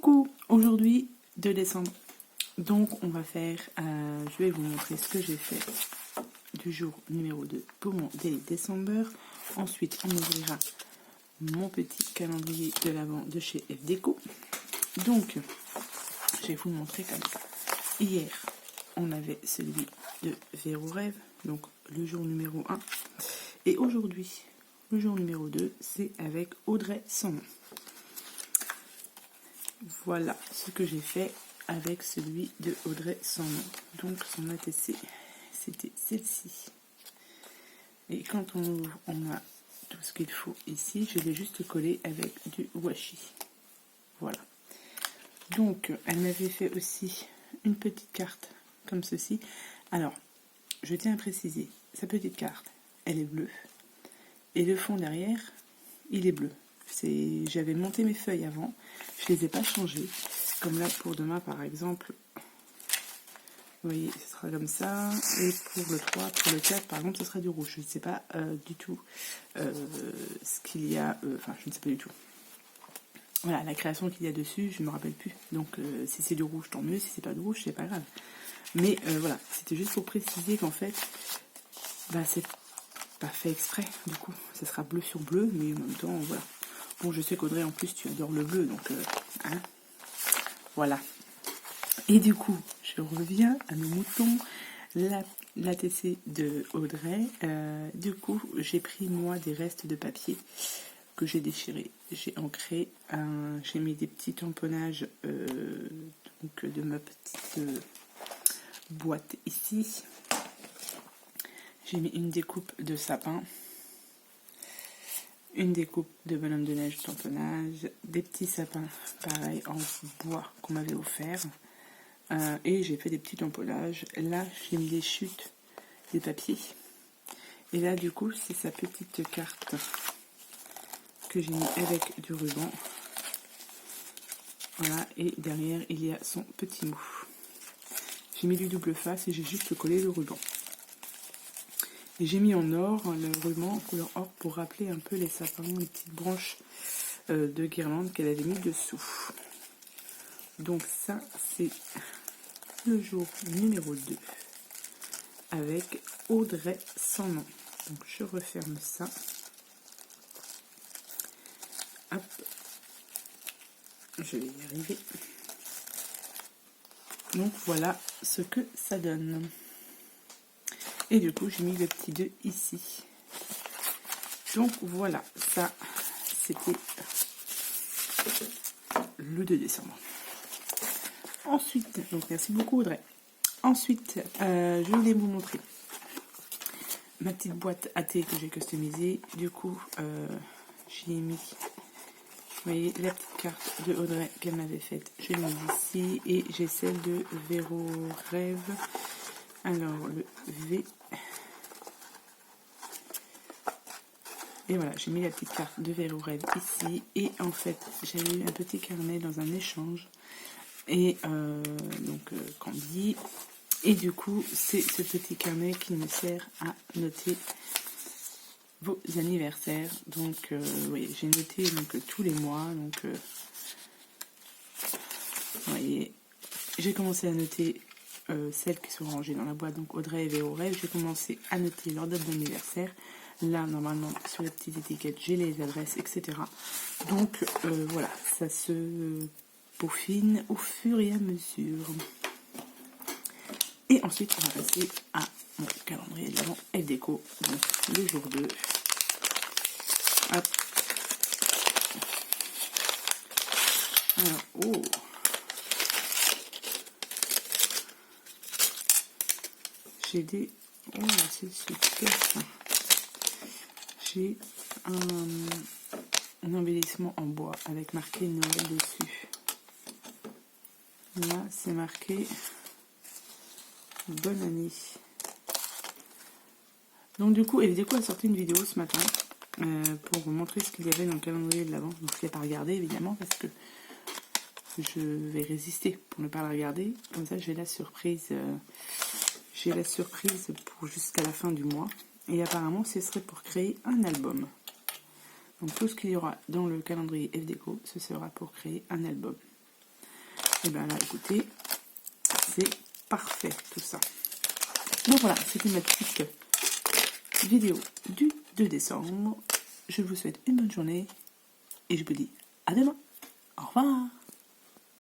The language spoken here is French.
Coucou, aujourd'hui 2 décembre. Donc on va faire, je vais vous montrer ce que j'ai fait du jour numéro 2 pour mon Daily December. Ensuite on ouvrira mon petit calendrier de l'Avent de chez FDeco. Donc je vais vous le montrer comme ça. Hier on avait celui de Véro Rêve, donc le jour numéro 1. Et aujourd'hui, le jour numéro 2, c'est avec Audrey Sans Nom. Voilà ce que j'ai fait avec celui de Audrey Sans Nom. Donc son ATC, c'était celle-ci. Et quand on ouvre, on a tout ce qu'il faut ici. Je l'ai juste collé avec du washi. Voilà. Donc elle m'avait fait aussi une petite carte comme ceci. Alors, je tiens à préciser, sa petite carte, elle est bleue. Et le fond derrière, il est bleu. J'avais monté mes feuilles avant, je les ai pas changées. Comme là pour demain par exemple, vous voyez, ce sera comme ça. Et pour le 3, pour le 4 par exemple, ce sera du rouge. Je ne sais pas du tout ce qu'il y a, enfin je ne sais pas du tout. Voilà, la création qu'il y a dessus, je ne me rappelle plus. Donc si c'est du rouge, tant mieux. Si c'est pas du rouge, c'est pas grave. Mais voilà, c'était juste pour préciser qu'en fait, c'est pas fait exprès, du coup. Ça sera bleu sur bleu, mais en même temps, voilà. Bon, je sais qu'Audrey, en plus, tu adores le bleu, donc voilà. Et du coup, je reviens à nos moutons. L'ATC de Audrey. Du coup, j'ai pris, moi, des restes de papier que j'ai déchirés. J'ai ancré, j'ai mis des petits tamponnages donc de ma petite boîte ici. J'ai mis une découpe de sapin. Une découpe de bonhomme de neige tamponnage, des petits sapins pareil en bois qu'on m'avait offert, et j'ai fait des petits tamponnages. Là j'ai mis des chutes des papiers, et là du coup c'est sa petite carte que j'ai mis avec du ruban. Voilà, et derrière il y a son petit mot. J'ai mis du double face et j'ai juste collé le ruban. Et j'ai mis en or le ruban en couleur or pour rappeler un peu les sapins, les petites branches de guirlande qu'elle avait mis dessous. Donc ça, c'est le jour numéro 2 avec Audrey Sans Nom. Donc je referme ça. Hop. Je vais y arriver. Donc voilà ce que ça donne. Et du coup, j'ai mis le petit 2 ici. Donc voilà, ça, c'était le 2 décembre. Ensuite, donc merci beaucoup Audrey. Ensuite, je voulais vous montrer ma petite boîte à thé que j'ai customisée. Du coup, j'y ai mis, vous voyez, la petite carte de Audrey qu'elle m'avait faite. Je l'ai mise ici. Et j'ai celle de Véro Rêve. Alors, le V. Et voilà, j'ai mis la petite carte de Véro Rêve ici. Et en fait, j'avais eu un petit carnet dans un échange. Et Candy. Et du coup, c'est ce petit carnet qui me sert à noter vos anniversaires. Donc, oui, j'ai noté donc, tous les mois. Donc, vous voyez, j'ai commencé à noter celles qui sont rangées dans la boîte. Donc, Audrey et Véro Rêve. J'ai commencé à noter leur date d'anniversaire. Là, normalement, sur les petites étiquettes, j'ai les adresses, etc. Donc, voilà, ça se peaufine au fur et à mesure. Et ensuite, on va passer à mon calendrier de l'Avent FDeco, donc le jour 2. Hop. Alors, oh. J'ai des... Oh, c'est super ça. J'ai un embellissement en bois avec marqué Noël dessus. Là, c'est marqué bonne année. Donc du coup, FDeco a sorti une vidéo ce matin pour vous montrer ce qu'il y avait dans le calendrier de l'Avent. Donc je ne l'ai pas regardé évidemment parce que je vais résister pour ne pas la regarder. Comme ça, j'ai la surprise. J'ai la surprise pour jusqu'à la fin du mois. Et apparemment, ce serait pour créer un album. Donc tout ce qu'il y aura dans le calendrier FDeco, ce sera pour créer un album. Et bien là, écoutez, c'est parfait tout ça. Donc voilà, c'était ma petite vidéo du 2 décembre. Je vous souhaite une bonne journée et je vous dis à demain. Au revoir.